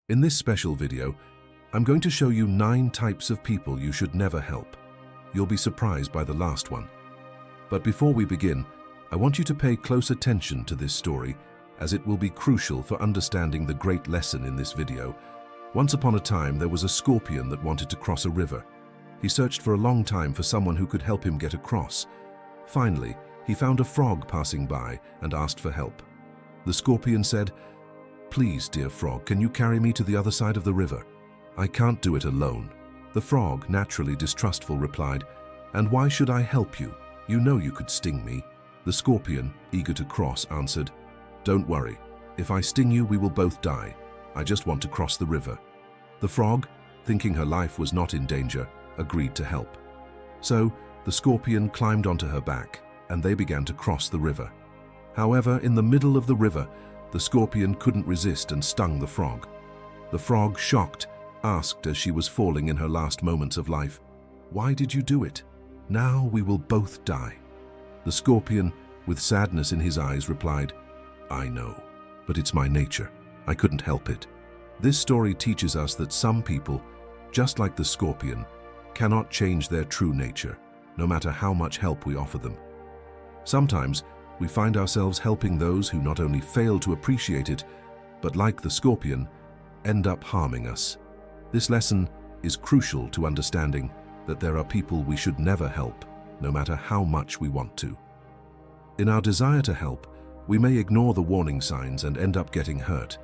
In this special video, I'm going to show you 9 types of people you should never help. You'll be surprised by the last one. But before we begin, I want you to pay close attention to this story, as it will be crucial for understanding the great lesson in this video. Once upon a time, there was a scorpion that wanted to cross a river. He searched for a long time for someone who could help him get across. Finally, he found a frog passing by and asked for help. The scorpion said, "Please, dear frog, can you carry me to the other side of the river? I can't do it alone." The frog, naturally distrustful, replied, "And why should I help you? You know you could sting me." The scorpion, eager to cross, answered, "Don't worry. If I sting you, we will both die. I just want to cross the river." The frog, thinking her life was not in danger, agreed to help. So, the scorpion climbed onto her back, and they began to cross the river. However, in the middle of the river, the scorpion couldn't resist and stung the frog. The frog, shocked, asked as she was falling in her last moments of life, "Why did you do it? Now we will both die." The scorpion, with sadness in his eyes, replied, "I know, but it's my nature. I couldn't help it." This story teaches us that some people, just like the scorpion, cannot change their true nature, no matter how much help we offer them. Sometimes, we find ourselves helping those who not only fail to appreciate it, but like the scorpion, end up harming us. This lesson is crucial to understanding that there are people we should never help, no matter how much we want to. In our desire to help, we may ignore the warning signs and end up getting hurt.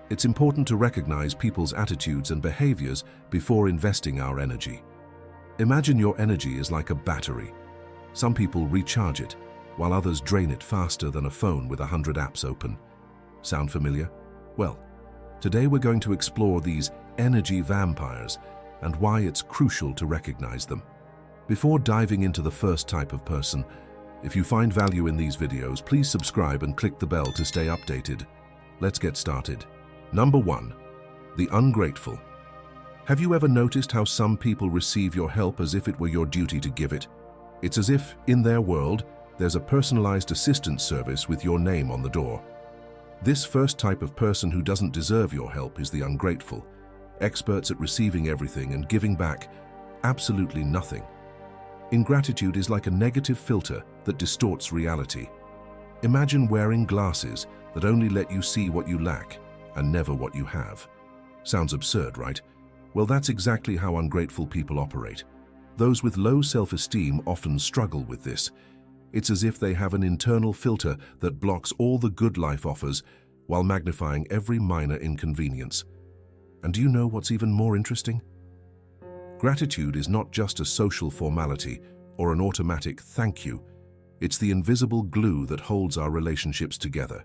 It's important to recognize people's attitudes and behaviors before investing our energy. Imagine your energy is like a battery. Some people recharge it, while others drain it faster than a phone with 100 apps open. Sound familiar? Well, today we're going to explore these energy vampires and why it's crucial to recognize them. Before diving into the first type of person, if you find value in these videos, please subscribe and click the bell to stay updated. Let's get started. Number 1. The ungrateful. Have you ever noticed how some people receive your help as if it were your duty to give it? It's as if, in their world, there's a personalized assistance service with your name on the door. This first type of person who doesn't deserve your help is the ungrateful, experts at receiving everything and giving back absolutely nothing. Ingratitude is like a negative filter that distorts reality. Imagine wearing glasses that only let you see what you lack and never what you have. Sounds absurd, right? Well, that's exactly how ungrateful people operate. Those with low self-esteem often struggle with this. It's as if they have an internal filter that blocks all the good life offers while magnifying every minor inconvenience. And do you know what's even more interesting? Gratitude is not just a social formality or an automatic thank you. It's the invisible glue that holds our relationships together.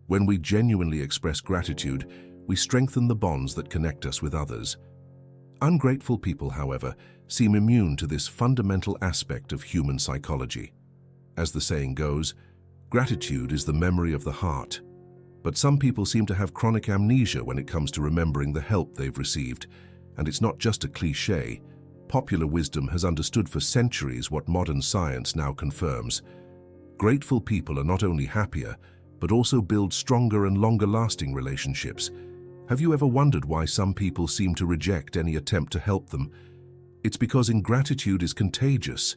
When we genuinely express gratitude, we strengthen the bonds that connect us with others. Ungrateful people, however, seem immune to this fundamental aspect of human psychology. As the saying goes, gratitude is the memory of the heart. But some people seem to have chronic amnesia when it comes to remembering the help they've received. And it's not just a cliché. Popular wisdom has understood for centuries what modern science now confirms. Grateful people are not only happier, but also build stronger and longer-lasting relationships. Have you ever wondered why some people seem to reject any attempt to help them? It's because ingratitude is contagious,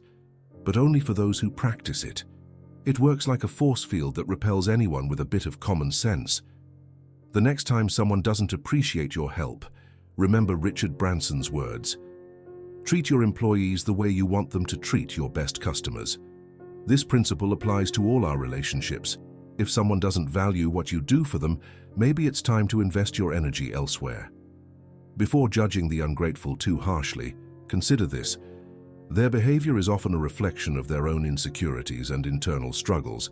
but only for those who practice it. It works like a force field that repels anyone with a bit of common sense. The next time someone doesn't appreciate your help, remember Richard Branson's words. Treat your employees the way you want them to treat your best customers. This principle applies to all our relationships. If someone doesn't value what you do for them, maybe it's time to invest your energy elsewhere. Before judging the ungrateful too harshly, consider this. Their behavior is often a reflection of their own insecurities and internal struggles.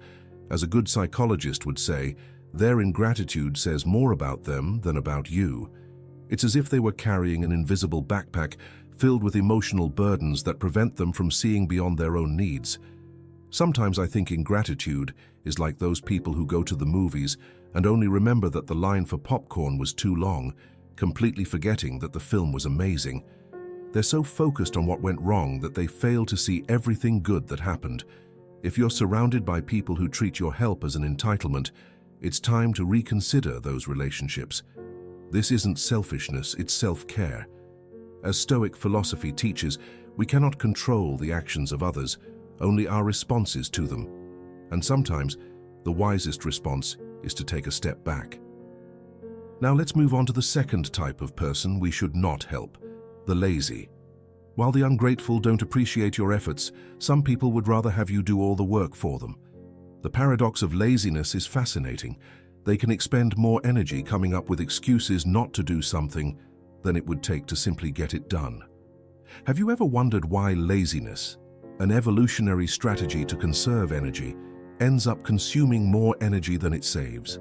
As a good psychologist would say, their ingratitude says more about them than about you. It's as if they were carrying an invisible backpack filled with emotional burdens that prevent them from seeing beyond their own needs. Sometimes I think ingratitude is like those people who go to the movies and only remember that the line for popcorn was too long, completely forgetting that the film was amazing. They're so focused on what went wrong that they fail to see everything good that happened. If you're surrounded by people who treat your help as an entitlement, it's time to reconsider those relationships. This isn't selfishness, it's self-care. As Stoic philosophy teaches, we cannot control the actions of others, only our responses to them. And sometimes, the wisest response is to take a step back. Now let's move on to the second type of person we should not help, the lazy. While the ungrateful don't appreciate your efforts, some people would rather have you do all the work for them. The paradox of laziness is fascinating. They can expend more energy coming up with excuses not to do something than it would take to simply get it done. Have you ever wondered why laziness, an evolutionary strategy to conserve energy, ends up consuming more energy than it saves?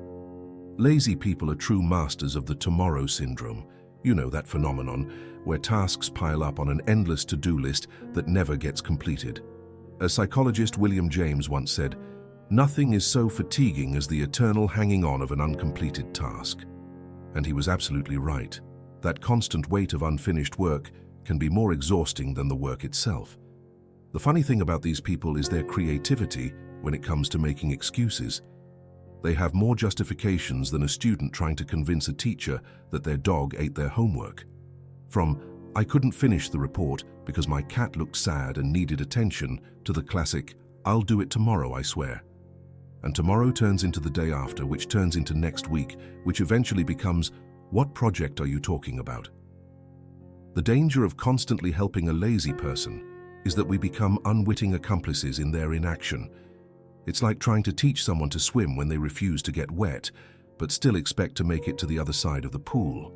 Lazy people are true masters of the tomorrow syndrome. You know, that phenomenon where tasks pile up on an endless to-do list that never gets completed. As psychologist William James once said, "Nothing is so fatiguing as the eternal hanging on of an uncompleted task." And he was absolutely right. That constant weight of unfinished work can be more exhausting than the work itself. The funny thing about these people is their creativity when it comes to making excuses. They have more justifications than a student trying to convince a teacher that their dog ate their homework. From, "I couldn't finish the report because my cat looked sad and needed attention," to the classic, "I'll do it tomorrow, I swear." And tomorrow turns into the day after, which turns into next week, which eventually becomes, "What project are you talking about?" The danger of constantly helping a lazy person is that we become unwitting accomplices in their inaction. It's like trying to teach someone to swim when they refuse to get wet, but still expect to make it to the other side of the pool.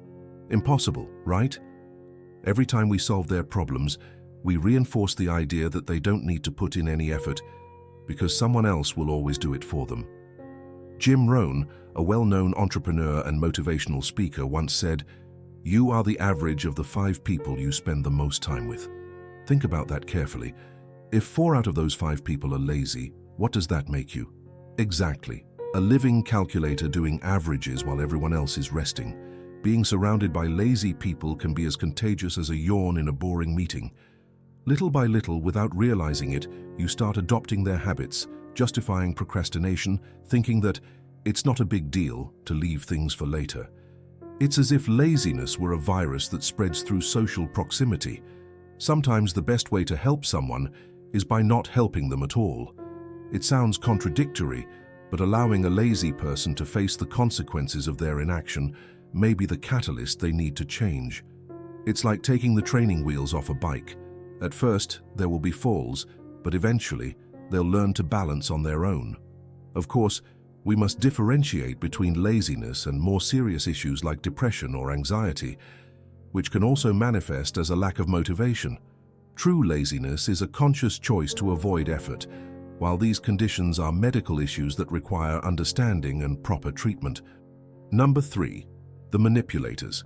Impossible, right? Every time we solve their problems, we reinforce the idea that they don't need to put in any effort because someone else will always do it for them. Jim Rohn, a well-known entrepreneur and motivational speaker, once said, "You are the average of the 5 people you spend the most time with." Think about that carefully. If 4 out of those 5 people are lazy, what does that make you? Exactly. A living calculator doing averages while everyone else is resting. Being surrounded by lazy people can be as contagious as a yawn in a boring meeting. Little by little, without realizing it, you start adopting their habits, justifying procrastination, thinking that it's not a big deal to leave things for later. It's as if laziness were a virus that spreads through social proximity. Sometimes the best way to help someone is by not helping them at all. It sounds contradictory, but allowing a lazy person to face the consequences of their inaction may be the catalyst they need to change. It's like taking the training wheels off a bike. At first, there will be falls, but eventually, they'll learn to balance on their own. Of course, we must differentiate between laziness and more serious issues like depression or anxiety, which can also manifest as a lack of motivation. True laziness is a conscious choice to avoid effort, while these conditions are medical issues that require understanding and proper treatment. Number 3, the manipulators.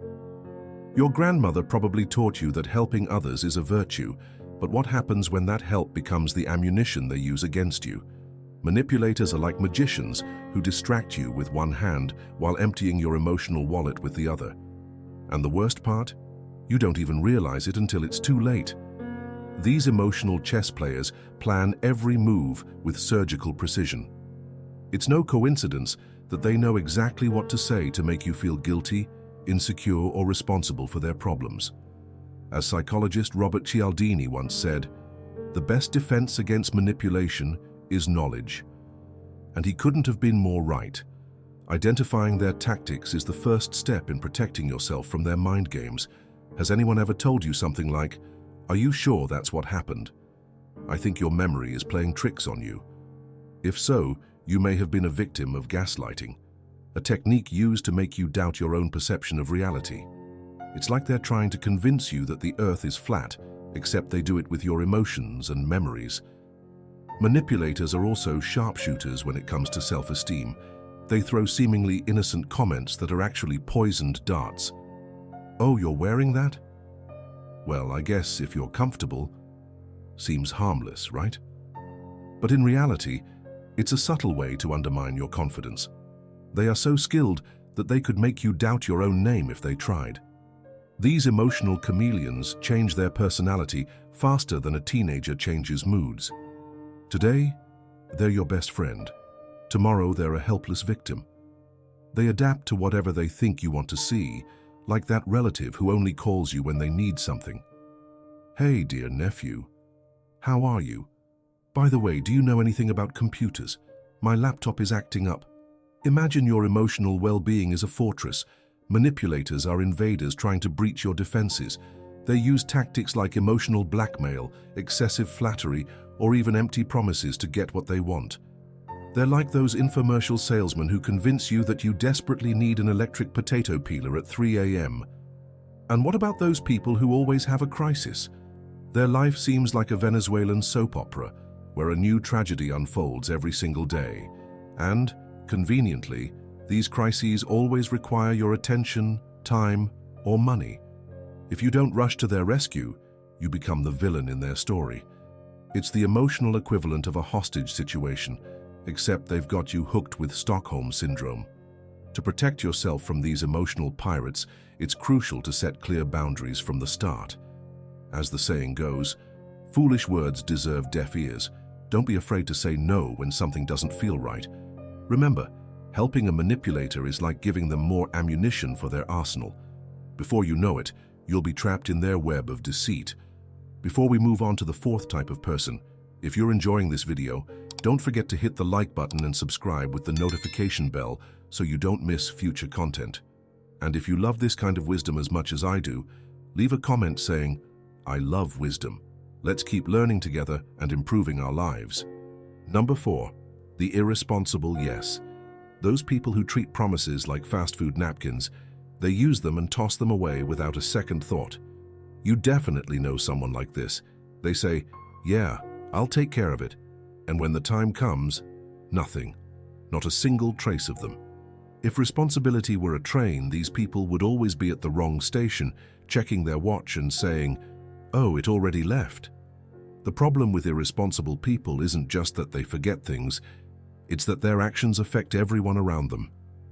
Your grandmother probably taught you that helping others is a virtue, but what happens when that help becomes the ammunition they use against you? Manipulators are like magicians who distract you with one hand while emptying your emotional wallet with the other. And the worst part? You don't even realize it until it's too late. These emotional chess players plan every move with surgical precision. It's no coincidence that they know exactly what to say to make you feel guilty, insecure, or responsible for their problems. As psychologist Robert Cialdini once said, "The best defense against manipulation is knowledge." And he couldn't have been more right. Identifying their tactics is the first step in protecting yourself from their mind games. Has anyone ever told you something like, "Are you sure that's what happened? I think your memory is playing tricks on you"? If so, you may have been a victim of gaslighting, a technique used to make you doubt your own perception of reality. It's like they're trying to convince you that the earth is flat, except they do it with your emotions and memories. Manipulators are also sharpshooters when it comes to self-esteem. They throw seemingly innocent comments that are actually poisoned darts. "Oh, you're wearing that? Well, I guess if you're comfortable." Seems harmless, right? But in reality, it's a subtle way to undermine your confidence. They are so skilled that they could make you doubt your own name if they tried. These emotional chameleons change their personality faster than a teenager changes moods. Today, they're your best friend. Tomorrow, they're a helpless victim. They adapt to whatever they think you want to see, like that relative who only calls you when they need something. "Hey, dear nephew, how are you? By the way, do you know anything about computers? My laptop is acting up." Imagine your emotional well-being is a fortress. Manipulators are invaders trying to breach your defenses. They use tactics like emotional blackmail, excessive flattery, or even empty promises to get what they want. They're like those infomercial salesmen who convince you that you desperately need an electric potato peeler at 3 a.m. And what about those people who always have a crisis? Their life seems like a Venezuelan soap opera, where a new tragedy unfolds every single day. And, conveniently, these crises always require your attention, time, or money. If you don't rush to their rescue, you become the villain in their story. It's the emotional equivalent of a hostage situation, except they've got you hooked with Stockholm Syndrome. To protect yourself from these emotional pirates, it's crucial to set clear boundaries from the start. As the saying goes, foolish words deserve deaf ears. Don't be afraid to say no when something doesn't feel right. Remember, helping a manipulator is like giving them more ammunition for their arsenal. Before you know it, you'll be trapped in their web of deceit. Before we move on to the fourth type of person, if you're enjoying this video, don't forget to hit the like button and subscribe with the notification bell so you don't miss future content. And if you love this kind of wisdom as much as I do, leave a comment saying, "I love wisdom. Let's keep learning together and improving our lives." Number 4, the irresponsible yes. Those people who treat promises like fast food napkins. They use them and toss them away without a second thought. You definitely know someone like this. They say, "Yeah, I'll take care of it." And when the time comes, nothing. Not a single trace of them. If responsibility were a train, these people would always be at the wrong station, checking their watch and saying, "Oh, it already left." The problem with irresponsible people isn't just that they forget things, it's that their actions affect everyone around them.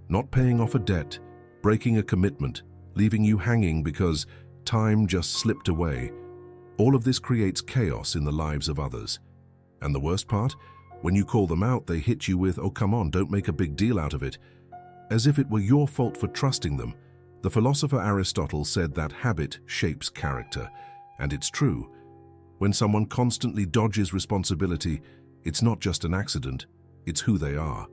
Not paying off a debt, breaking a commitment, leaving you hanging because time just slipped away. All of this creates chaos in the lives of others. And the worst part? When you call them out, they hit you with, "Oh, come on, don't make a big deal out of it." As if it were your fault for trusting them. The philosopher Aristotle said that habit shapes character. And it's true. When someone constantly dodges responsibility, it's not just an accident, it's who they are.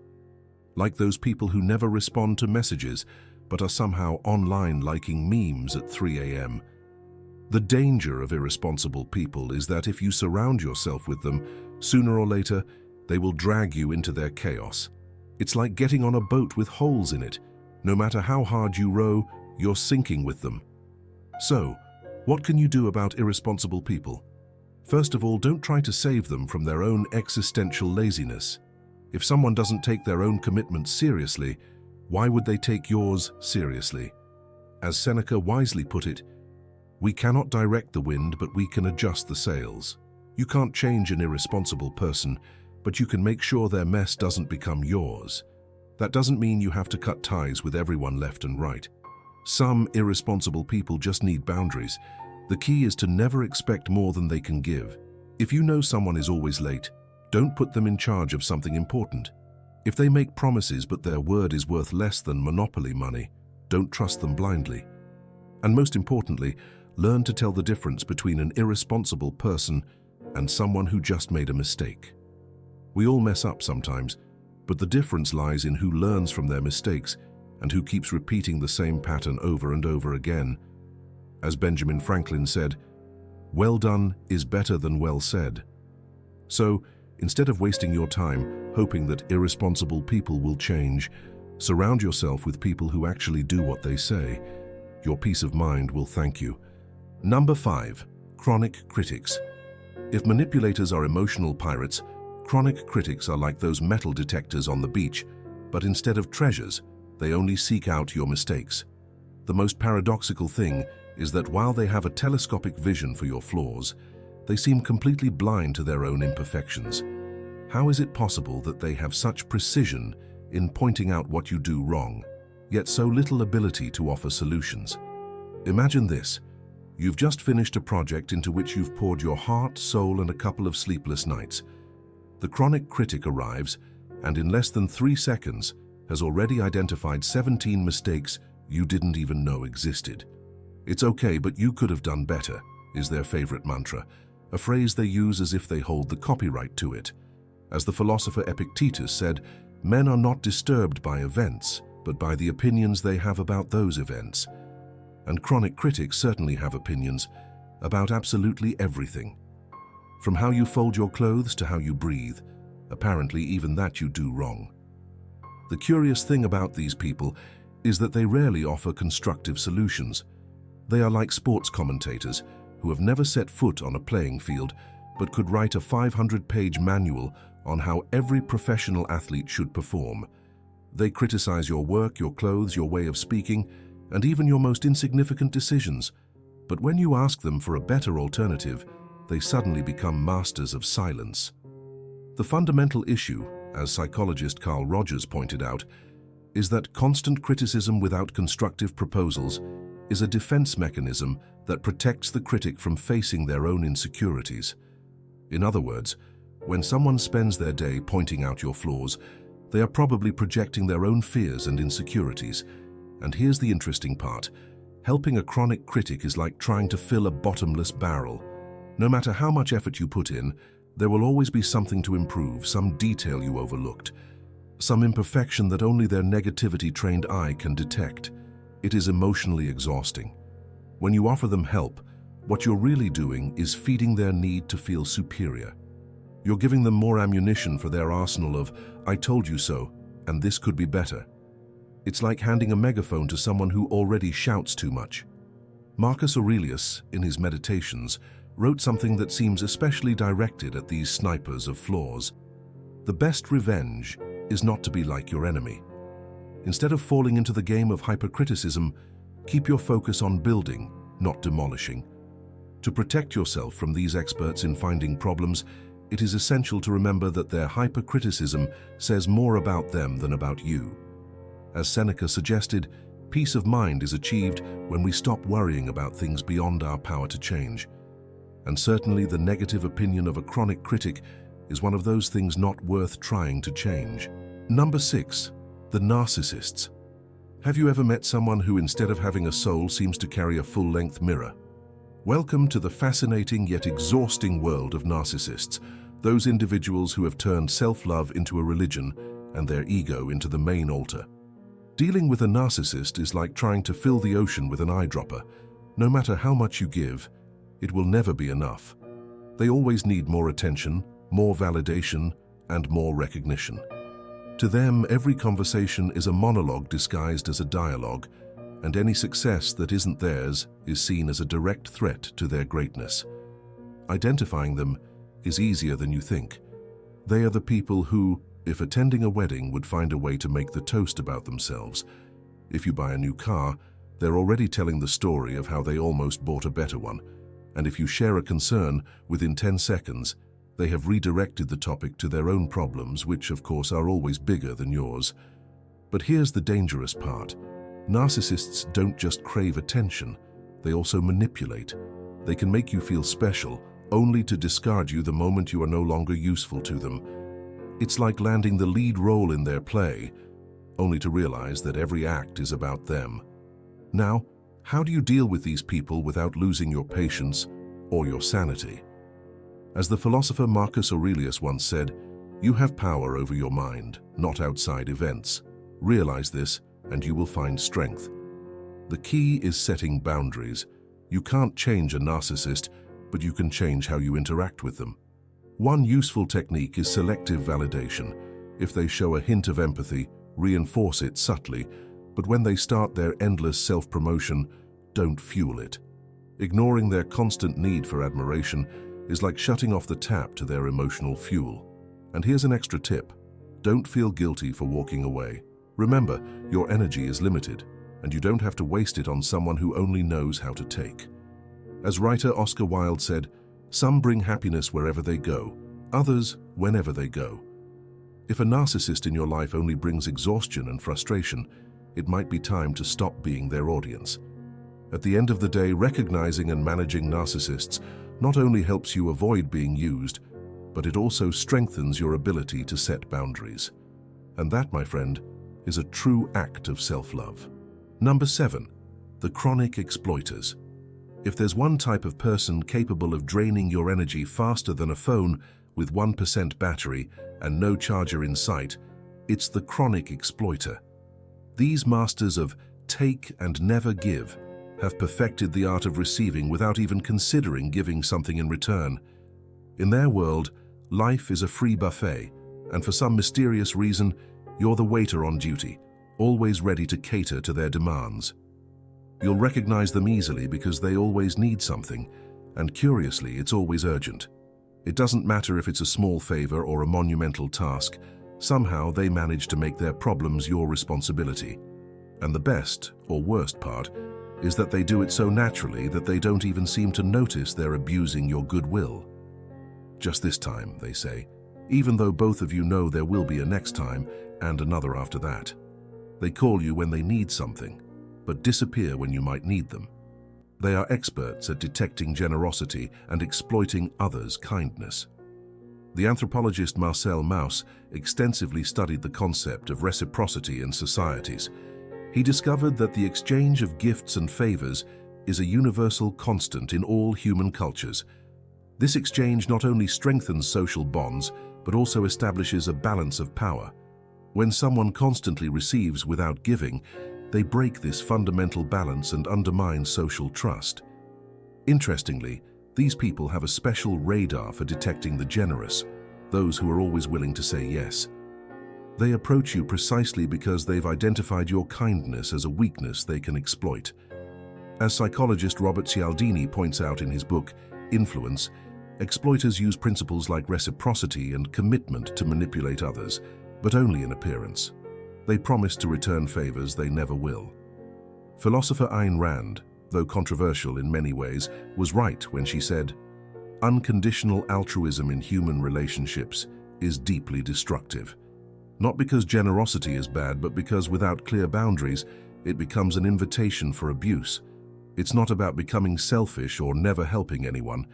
Like those people who never respond to messages, but are somehow online liking memes at 3 a.m. The danger of irresponsible people is that if you surround yourself with them, sooner or later, they will drag you into their chaos. It's like getting on a boat with holes in it. No matter how hard you row, you're sinking with them. So, what can you do about irresponsible people? First of all, don't try to save them from their own existential laziness. If someone doesn't take their own commitments seriously, why would they take yours seriously? As Seneca wisely put it, "We cannot direct the wind, but we can adjust the sails." You can't change an irresponsible person, but you can make sure their mess doesn't become yours. That doesn't mean you have to cut ties with everyone left and right. Some irresponsible people just need boundaries. The key is to never expect more than they can give. If you know someone is always late, don't put them in charge of something important. If they make promises but their word is worth less than monopoly money, don't trust them blindly. And most importantly, learn to tell the difference between an irresponsible person and someone who just made a mistake. We all mess up sometimes, but the difference lies in who learns from their mistakes and who keeps repeating the same pattern over and over again. As Benjamin Franklin said, "Well done is better than well said." So, instead of wasting your time hoping that irresponsible people will change, surround yourself with people who actually do what they say. Your peace of mind will thank you. Number 5, chronic critics. If manipulators are emotional pirates, chronic critics are like those metal detectors on the beach, but instead of treasures, they only seek out your mistakes. The most paradoxical thing is that while they have a telescopic vision for your flaws, they seem completely blind to their own imperfections. How is it possible that they have such precision in pointing out what you do wrong, yet so little ability to offer solutions? Imagine this. You've just finished a project into which you've poured your heart, soul, and a couple of sleepless nights. The chronic critic arrives and in less than 3 seconds has already identified 17 mistakes you didn't even know existed. "It's okay, but you could have done better," is their favorite mantra, a phrase they use as if they hold the copyright to it. As the philosopher Epictetus said, men are not disturbed by events, but by the opinions they have about those events. And chronic critics certainly have opinions about absolutely everything. From how you fold your clothes to how you breathe, apparently even that you do wrong. The curious thing about these people is that they rarely offer constructive solutions. They are like sports commentators who have never set foot on a playing field but could write a 500-page manual on how every professional athlete should perform. They criticize your work, your clothes, your way of speaking, and even your most insignificant decisions. But when you ask them for a better alternative, they suddenly become masters of silence. The fundamental issue, as psychologist Carl Rogers pointed out, is that constant criticism without constructive proposals is a defense mechanism that protects the critic from facing their own insecurities. In other words, when someone spends their day pointing out your flaws, they are probably projecting their own fears and insecurities. And here's the interesting part. Helping a chronic critic is like trying to fill a bottomless barrel. No matter how much effort you put in, there will always be something to improve, some detail you overlooked, some imperfection that only their negativity-trained eye can detect. It is emotionally exhausting. When you offer them help, what you're really doing is feeding their need to feel superior. You're giving them more ammunition for their arsenal of, "I told you so, and this could be better." It's like handing a megaphone to someone who already shouts too much. Marcus Aurelius, in his Meditations, wrote something that seems especially directed at these snipers of flaws. The best revenge is not to be like your enemy. Instead of falling into the game of hypercriticism, keep your focus on building, not demolishing. To protect yourself from these experts in finding problems, it is essential to remember that their hypercriticism says more about them than about you. As Seneca suggested, peace of mind is achieved when we stop worrying about things beyond our power to change. And certainly the negative opinion of a chronic critic is one of those things not worth trying to change. Number 6. The Narcissists. Have you ever met someone who, instead of having a soul, seems to carry a full-length mirror? Welcome to the fascinating yet exhausting world of narcissists, those individuals who have turned self-love into a religion and their ego into the main altar. Dealing with a narcissist is like trying to fill the ocean with an eyedropper. No matter how much you give, it will never be enough. They always need more attention, more validation, and more recognition. To them, every conversation is a monologue disguised as a dialogue, and any success that isn't theirs is seen as a direct threat to their greatness. Identifying them is easier than you think. They are the people who, if attending a wedding, would find a way to make the toast about themselves. If you buy a new car, they're already telling the story of how they almost bought a better one. And if you share a concern, within 10 seconds, they have redirected the topic to their own problems, which of course are always bigger than yours. But here's the dangerous part. Narcissists don't just crave attention, they also manipulate. They can make you feel special, only to discard you the moment you are no longer useful to them. It's like landing the lead role in their play, only to realize that every act is about them. Now, how do you deal with these people without losing your patience or your sanity? As the philosopher Marcus Aurelius once said, "You have power over your mind, not outside events. Realize this, and you will find strength." The key is setting boundaries. You can't change a narcissist, but you can change how you interact with them. One useful technique is selective validation. If they show a hint of empathy, reinforce it subtly, but when they start their endless self-promotion, don't fuel it. Ignoring their constant need for admiration is like shutting off the tap to their emotional fuel. And here's an extra tip. Don't feel guilty for walking away. Remember, your energy is limited, and you don't have to waste it on someone who only knows how to take. As writer Oscar Wilde said, "Some bring happiness wherever they go, others whenever they go." If a narcissist in your life only brings exhaustion and frustration, it might be time to stop being their audience. At the end of the day, recognizing and managing narcissists not only helps you avoid being used, but it also strengthens your ability to set boundaries. And that, my friend, is a true act of self-love. Number 7. The chronic exploiters. If there's one type of person capable of draining your energy faster than a phone with 1% battery and no charger in sight, it's the chronic exploiter. These masters of take and never give have perfected the art of receiving without even considering giving something in return. In their world, life is a free buffet, and for some mysterious reason, you're the waiter on duty, always ready to cater to their demands. You'll recognize them easily because they always need something, and curiously, it's always urgent. It doesn't matter if it's a small favor or a monumental task, somehow they manage to make their problems your responsibility. And the best, or worst part, is that they do it so naturally that they don't even seem to notice they're abusing your goodwill. Just this time, they say, even though both of you know there will be a next time and another after that. They call you when they need something, but disappear when you might need them. They are experts at detecting generosity and exploiting others' kindness. The anthropologist Marcel Mauss extensively studied the concept of reciprocity in societies. He discovered that the exchange of gifts and favors is a universal constant in all human cultures. This exchange not only strengthens social bonds, but also establishes a balance of power. When someone constantly receives without giving, they break this fundamental balance and undermine social trust. Interestingly, these people have a special radar for detecting the generous, those who are always willing to say yes. They approach you precisely because they've identified your kindness as a weakness they can exploit. As psychologist Robert Cialdini points out in his book, Influence, exploiters use principles like reciprocity and commitment to manipulate others, but only in appearance. They promise to return favors they never will. Philosopher Ayn Rand, though controversial in many ways, was right when she said, "Unconditional altruism in human relationships is deeply destructive." Not because generosity is bad, but because without clear boundaries, it becomes an invitation for abuse. It's not about becoming selfish or never helping anyone.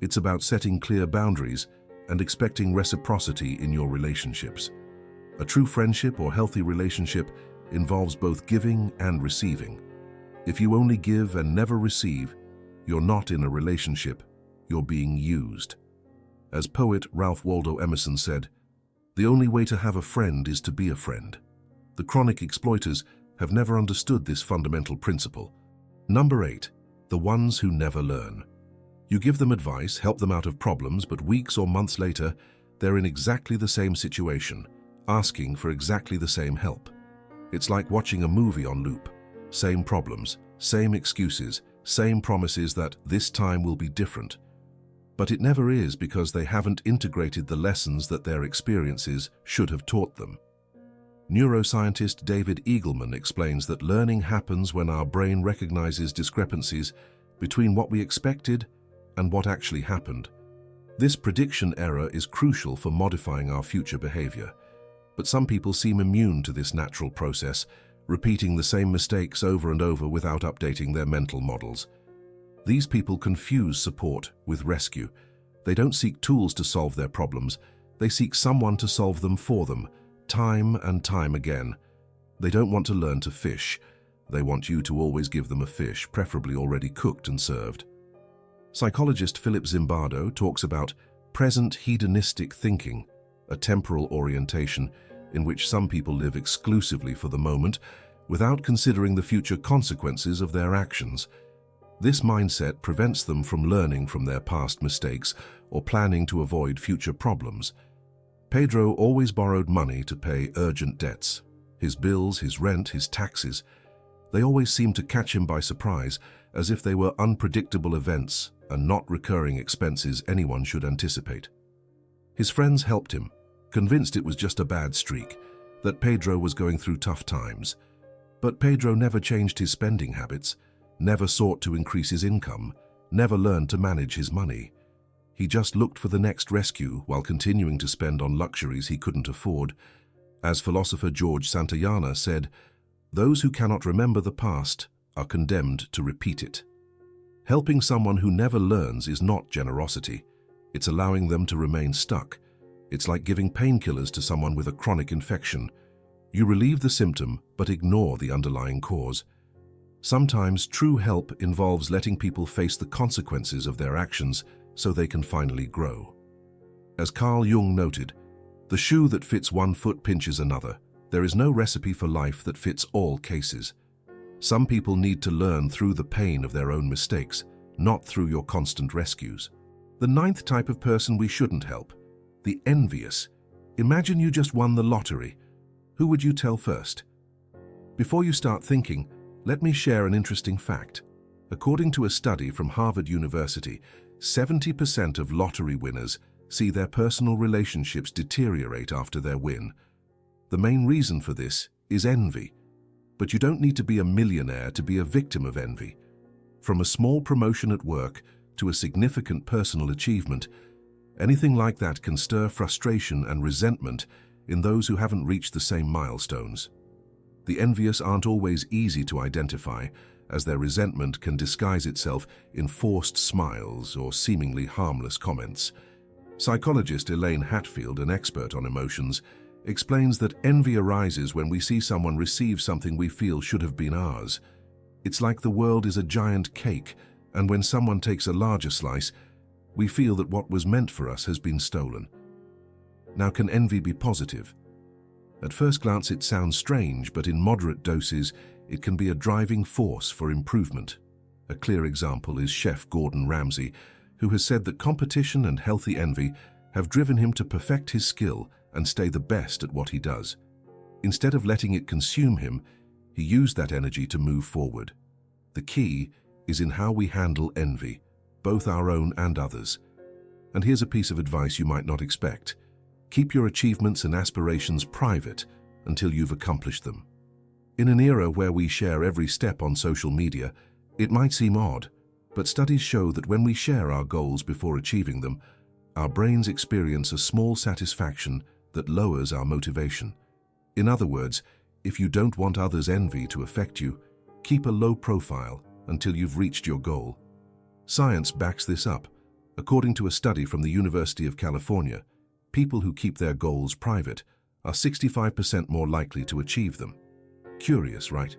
It's about setting clear boundaries and expecting reciprocity in your relationships. A true friendship or healthy relationship involves both giving and receiving. If you only give and never receive, you're not in a relationship, you're being used. As poet Ralph Waldo Emerson said, "The only way to have a friend is to be a friend." The chronic exploiters have never understood this fundamental principle. Number 8, the ones who never learn. You give them advice, help them out of problems, but weeks or months later, they're in exactly the same situation, asking for exactly the same help. It's like watching a movie on loop. Same problems, same excuses, same promises that this time will be different. But it never is because they haven't integrated the lessons that their experiences should have taught them. Neuroscientist David Eagleman explains that learning happens when our brain recognizes discrepancies between what we expected and what actually happened. This prediction error is crucial for modifying our future behavior. But some people seem immune to this natural process, repeating the same mistakes over and over without updating their mental models. These people confuse support with rescue. They don't seek tools to solve their problems. They seek someone to solve them for them, time and time again. They don't want to learn to fish. They want you to always give them a fish, preferably already cooked and served. Psychologist Philip Zimbardo talks about present hedonistic thinking, a temporal orientation in which some people live exclusively for the moment without considering the future consequences of their actions. This mindset prevents them from learning from their past mistakes or planning to avoid future problems. Pedro always borrowed money to pay urgent debts. His bills, his rent, his taxes. They always seemed to catch him by surprise, as if they were unpredictable events and not recurring expenses anyone should anticipate. His friends helped him, convinced it was just a bad streak, that Pedro was going through tough times. But Pedro never changed his spending habits, never sought to increase his income, never learned to manage his money. He just looked for the next rescue while continuing to spend on luxuries he couldn't afford. As philosopher George Santayana said, "Those who cannot remember the past are condemned to repeat it." Helping someone who never learns is not generosity. It's allowing them to remain stuck. It's like giving painkillers to someone with a chronic infection. You relieve the symptom, but ignore the underlying cause. Sometimes true help involves letting people face the consequences of their actions so they can finally grow. As Carl Jung noted, the shoe that fits one foot pinches another. There is no recipe for life that fits all cases. Some people need to learn through the pain of their own mistakes, not through your constant rescues. The ninth type of person we shouldn't help, the envious. Imagine you just won the lottery. Who would you tell first? Before you start thinking, let me share an interesting fact. According to a study from Harvard University, 70% of lottery winners see their personal relationships deteriorate after their win. The main reason for this is envy. But you don't need to be a millionaire to be a victim of envy. From a small promotion at work to a significant personal achievement, anything like that can stir frustration and resentment in those who haven't reached the same milestones. The envious aren't always easy to identify, as their resentment can disguise itself in forced smiles or seemingly harmless comments. Psychologist Elaine Hatfield, an expert on emotions, explains that envy arises when we see someone receive something we feel should have been ours. It's like the world is a giant cake, and when someone takes a larger slice, we feel that what was meant for us has been stolen. Now, can envy be positive? At first glance it sounds strange, but in moderate doses it can be a driving force for improvement. A clear example is Chef Gordon Ramsay, who has said that competition and healthy envy have driven him to perfect his skill and stay the best at what he does. Instead of letting it consume him, he used that energy to move forward. The key is in how we handle envy, both our own and others. And here's a piece of advice you might not expect. Keep your achievements and aspirations private until you've accomplished them. In an era where we share every step on social media, it might seem odd, but studies show that when we share our goals before achieving them, our brains experience a small satisfaction that lowers our motivation. In other words, if you don't want others' envy to affect you, keep a low profile until you've reached your goal. Science backs this up. According to a study from the University of California, people who keep their goals private are 65% more likely to achieve them. Curious, right?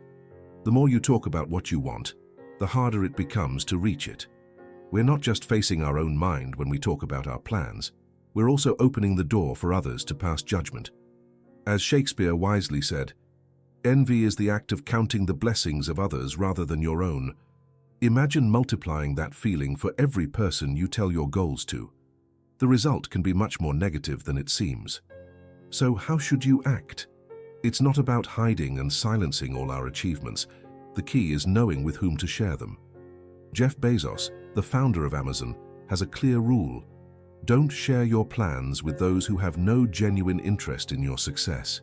The more you talk about what you want, the harder it becomes to reach it. We're not just facing our own mind when we talk about our plans, we're also opening the door for others to pass judgment. As Shakespeare wisely said, envy is the act of counting the blessings of others rather than your own. Imagine multiplying that feeling for every person you tell your goals to. The result can be much more negative than it seems. So how should you act? It's not about hiding and silencing all our achievements. The key is knowing with whom to share them. Jeff Bezos, the founder of Amazon, has a clear rule. Don't share your plans with those who have no genuine interest in your success.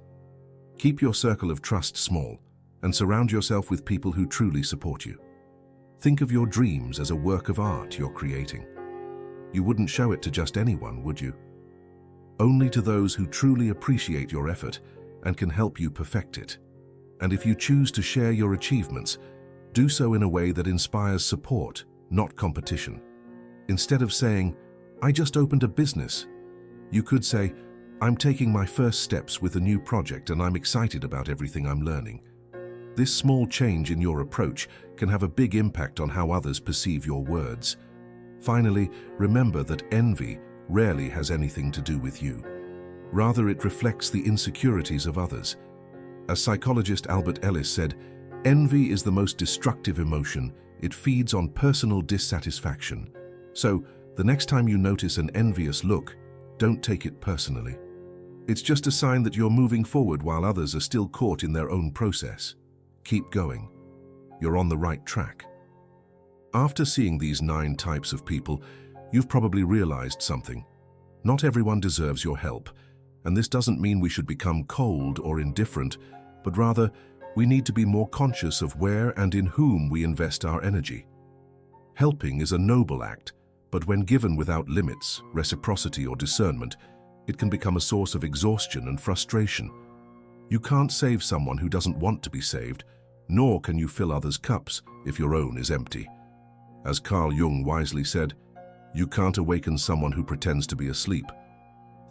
Keep your circle of trust small and surround yourself with people who truly support you. Think of your dreams as a work of art you're creating. You wouldn't show it to just anyone, would you? Only to those who truly appreciate your effort and can help you perfect it. And if you choose to share your achievements, do so in a way that inspires support, not competition. Instead of saying, "I just opened a business," you could say, "I'm taking my first steps with a new project and I'm excited about everything I'm learning." This small change in your approach can have a big impact on how others perceive your words. Finally, remember that envy rarely has anything to do with you. Rather, it reflects the insecurities of others. As psychologist Albert Ellis said, envy is the most destructive emotion. It feeds on personal dissatisfaction. So, the next time you notice an envious look, don't take it personally. It's just a sign that you're moving forward while others are still caught in their own process. Keep going. You're on the right track. After seeing these 9 types of people, you've probably realized something. Not everyone deserves your help, and this doesn't mean we should become cold or indifferent, but rather, we need to be more conscious of where and in whom we invest our energy. Helping is a noble act, but when given without limits, reciprocity, or discernment, it can become a source of exhaustion and frustration. You can't save someone who doesn't want to be saved, nor can you fill others' cups if your own is empty. As Carl Jung wisely said, you can't awaken someone who pretends to be asleep.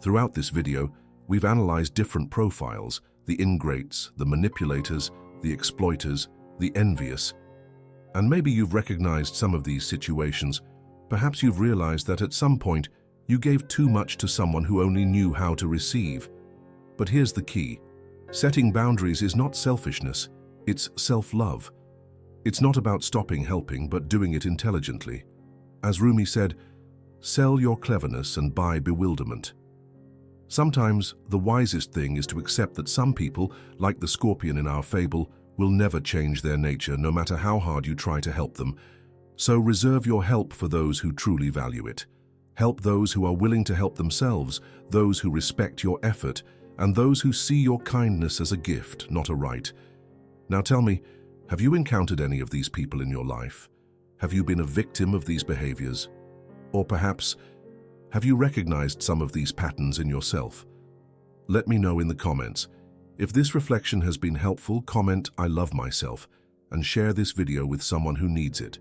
Throughout this video, we've analyzed different profiles: the ingrates, the manipulators, the exploiters, the envious, And maybe you've recognized some of these situations. Perhaps you've realized that at some point you gave too much to someone who only knew how to receive. But here's the key. Setting boundaries is not selfishness, it's self-love. It's not about stopping helping, but doing it intelligently. As Rumi said, sell your cleverness and buy bewilderment. Sometimes the wisest thing is to accept that some people, like the scorpion in our fable, will never change their nature no matter how hard you try to help them. So reserve your help for those who truly value it. Help those who are willing to help themselves, those who respect your effort, and those who see your kindness as a gift, not a right. Now tell me, have you encountered any of these people in your life? Have you been a victim of these behaviors? Or perhaps, have you recognized some of these patterns in yourself? Let me know in the comments. If this reflection has been helpful, comment "I love myself" and share this video with someone who needs it.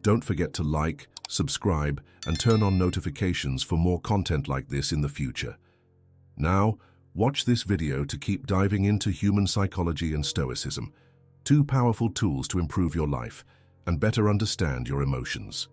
Don't forget to like, subscribe, and turn on notifications for more content like this in the future. Now, watch this video to keep diving into human psychology and Stoicism, two powerful tools to improve your life and better understand your emotions.